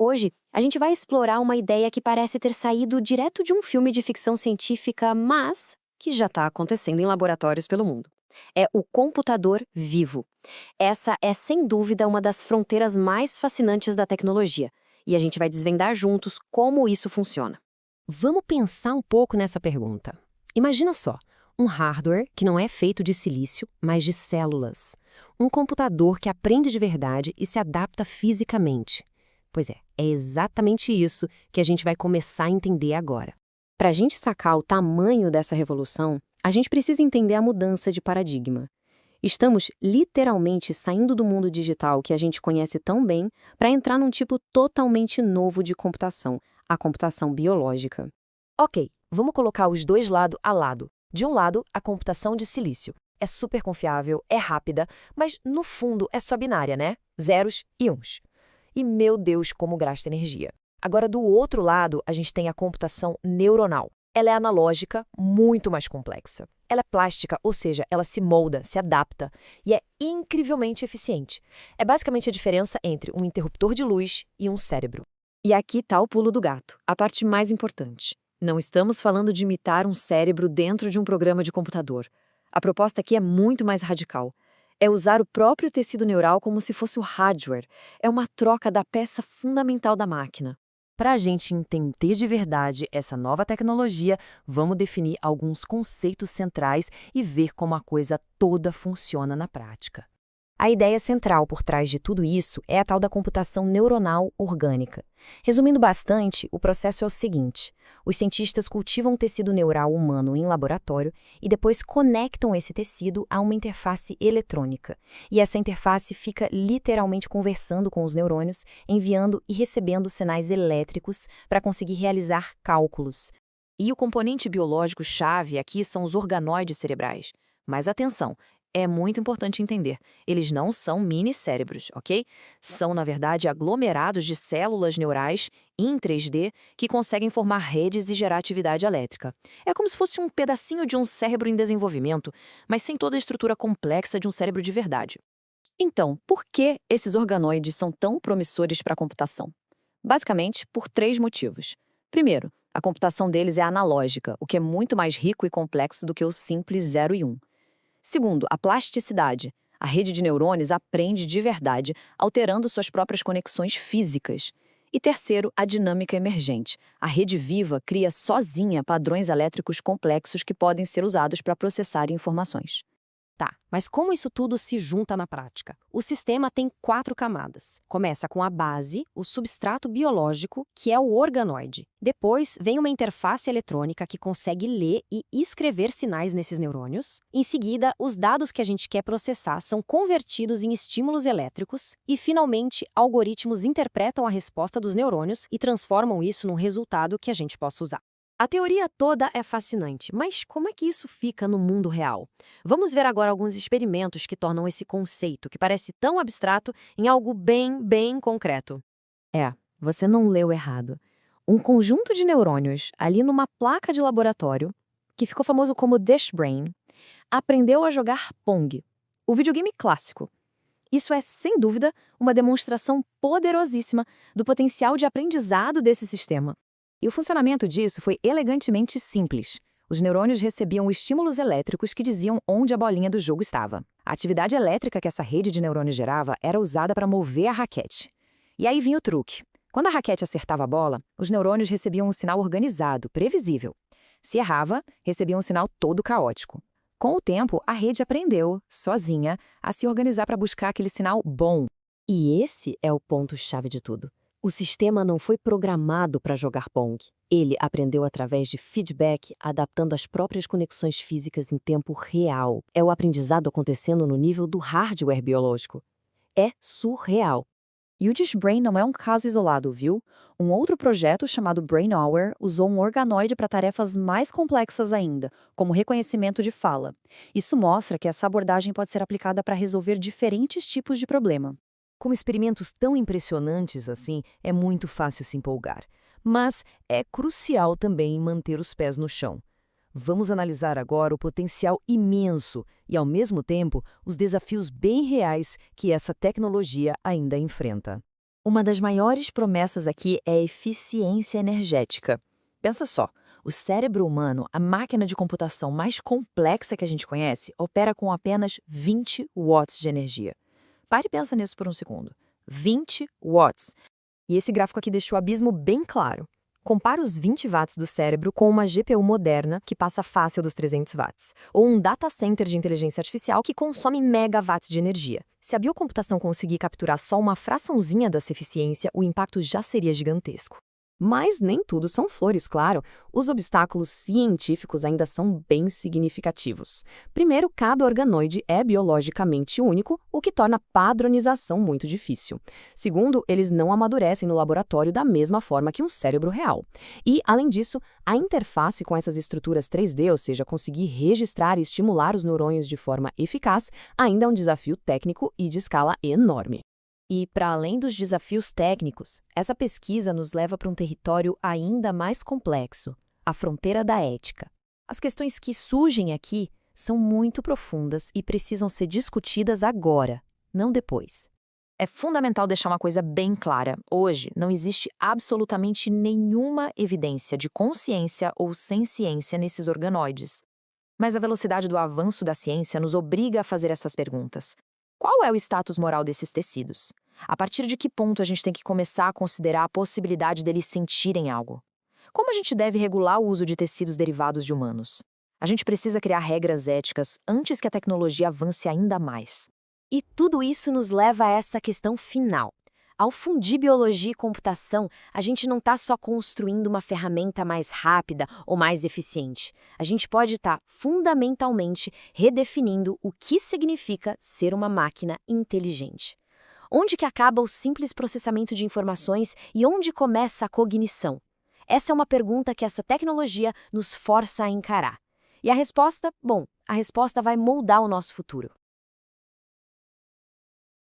Hoje, a gente vai explorar uma ideia que parece ter saído direto de um filme de ficção científica, mas que já está acontecendo em laboratórios pelo mundo. É o computador vivo. Essa é, sem dúvida, uma das fronteiras mais fascinantes da tecnologia, e a gente vai desvendar juntos como isso funciona. Vamos pensar um pouco nessa pergunta. Imagina só, um hardware que não é feito de silício, mas de células. Um computador que aprende de verdade e se adapta fisicamente. Pois é exatamente isso que a gente vai começar a entender agora. Para a gente sacar o tamanho dessa revolução, a gente precisa entender a mudança de paradigma. Estamos literalmente saindo do mundo digital que a gente conhece tão bem para entrar num tipo totalmente novo de computação, a computação biológica. Ok, vamos colocar os dois lado a lado. De um lado, a computação de silício. É super confiável, é rápida, mas no fundo é só binária, né? Zeros e uns. E meu Deus, como gasta energia. Agora, do outro lado, a gente tem a computação neuronal. Ela é analógica, muito mais complexa. Ela é plástica, ou seja, ela se molda, se adapta e é incrivelmente eficiente. É basicamente a diferença entre um interruptor de luz e um cérebro. E aqui está o pulo do gato, a parte mais importante. Não estamos falando de imitar um cérebro dentro de um programa de computador. A proposta aqui é muito mais radical. É usar o próprio tecido neural como se fosse o hardware. É uma troca da peça fundamental da máquina. Para a gente entender de verdade essa nova tecnologia, vamos definir alguns conceitos centrais e ver como a coisa toda funciona na prática. A ideia central por trás de tudo isso é a tal da computação neuronal orgânica. Resumindo bastante, o processo é o seguinte: os cientistas cultivam um tecido neural humano em laboratório e depois conectam esse tecido a uma interface eletrônica. E essa interface fica literalmente conversando com os neurônios, enviando e recebendo sinais elétricos para conseguir realizar cálculos. E o componente biológico-chave aqui são os organoides cerebrais. Mas atenção! É muito importante entender. Eles não são mini-cérebros, ok? São, na verdade, aglomerados de células neurais em 3D que conseguem formar redes e gerar atividade elétrica. É como se fosse um pedacinho de um cérebro em desenvolvimento, mas sem toda a estrutura complexa de um cérebro de verdade. Então, por que esses organoides são tão promissores para a computação? Basicamente, por 3 motivos. Primeiro, a computação deles é analógica, o que é muito mais rico e complexo do que o simples 0 e 1. Segundo, a plasticidade. A rede de neurônios aprende de verdade, alterando suas próprias conexões físicas. E terceiro, a dinâmica emergente. A rede viva cria sozinha padrões elétricos complexos que podem ser usados para processar informações. Tá, mas como isso tudo se junta na prática? O sistema tem 4 camadas. Começa com a base, o substrato biológico, que é o organoide. Depois vem uma interface eletrônica que consegue ler e escrever sinais nesses neurônios. Em seguida, os dados que a gente quer processar são convertidos em estímulos elétricos. E, finalmente, algoritmos interpretam a resposta dos neurônios e transformam isso num resultado que a gente possa usar. A teoria toda é fascinante, mas como é que isso fica no mundo real? Vamos ver agora alguns experimentos que tornam esse conceito, que parece tão abstrato, em algo bem concreto. Você não leu errado. Um conjunto de neurônios, ali numa placa de laboratório, que ficou famoso como Dish Brain, aprendeu a jogar Pong, o videogame clássico. Isso é, sem dúvida, uma demonstração poderosíssima do potencial de aprendizado desse sistema. E o funcionamento disso foi elegantemente simples. Os neurônios recebiam estímulos elétricos que diziam onde a bolinha do jogo estava. A atividade elétrica que essa rede de neurônios gerava era usada para mover a raquete. E aí vinha o truque. Quando a raquete acertava a bola, os neurônios recebiam um sinal organizado, previsível. Se errava, recebia um sinal todo caótico. Com o tempo, a rede aprendeu, sozinha, a se organizar para buscar aquele sinal bom. E esse é o ponto-chave de tudo. O sistema não foi programado para jogar Pong. Ele aprendeu através de feedback, adaptando as próprias conexões físicas em tempo real. É o aprendizado acontecendo no nível do hardware biológico. É surreal. E o Dish Brain não é um caso isolado, viu? Um outro projeto chamado BrainAware usou um organoide para tarefas mais complexas ainda, como reconhecimento de fala. Isso mostra que essa abordagem pode ser aplicada para resolver diferentes tipos de problema. Com experimentos tão impressionantes assim, é muito fácil se empolgar. Mas é crucial também manter os pés no chão. Vamos analisar agora o potencial imenso e, ao mesmo tempo, os desafios bem reais que essa tecnologia ainda enfrenta. Uma das maiores promessas aqui é a eficiência energética. Pensa só, o cérebro humano, a máquina de computação mais complexa que a gente conhece, opera com apenas 20 watts de energia. Pare e pensa nisso por um segundo. 20 watts. E esse gráfico aqui deixa o abismo bem claro. Compara os 20 watts do cérebro com uma GPU moderna, que passa fácil dos 300 watts, ou um data center de inteligência artificial que consome megawatts de energia. Se a biocomputação conseguir capturar só uma fraçãozinha dessa eficiência, o impacto já seria gigantesco. Mas nem tudo são flores, claro. Os obstáculos científicos ainda são bem significativos. Primeiro, cada organoide é biologicamente único, o que torna a padronização muito difícil. Segundo, eles não amadurecem no laboratório da mesma forma que um cérebro real. E, além disso, a interface com essas estruturas 3D, ou seja, conseguir registrar e estimular os neurônios de forma eficaz, ainda é um desafio técnico e de escala enorme. E, para além dos desafios técnicos, essa pesquisa nos leva para um território ainda mais complexo, a fronteira da ética. As questões que surgem aqui são muito profundas e precisam ser discutidas agora, não depois. É fundamental deixar uma coisa bem clara. Hoje, não existe absolutamente nenhuma evidência de consciência ou senciência nesses organoides. Mas a velocidade do avanço da ciência nos obriga a fazer essas perguntas. Qual é o status moral desses tecidos? A partir de que ponto a gente tem que começar a considerar a possibilidade deles sentirem algo? Como a gente deve regular o uso de tecidos derivados de humanos? A gente precisa criar regras éticas antes que a tecnologia avance ainda mais. E tudo isso nos leva a essa questão final. Ao fundir biologia e computação, a gente não está só construindo uma ferramenta mais rápida ou mais eficiente. A gente pode estar fundamentalmente redefinindo o que significa ser uma máquina inteligente. Onde que acaba o simples processamento de informações e onde começa a cognição? Essa é uma pergunta que essa tecnologia nos força a encarar. E a resposta? Bom, a resposta vai moldar o nosso futuro.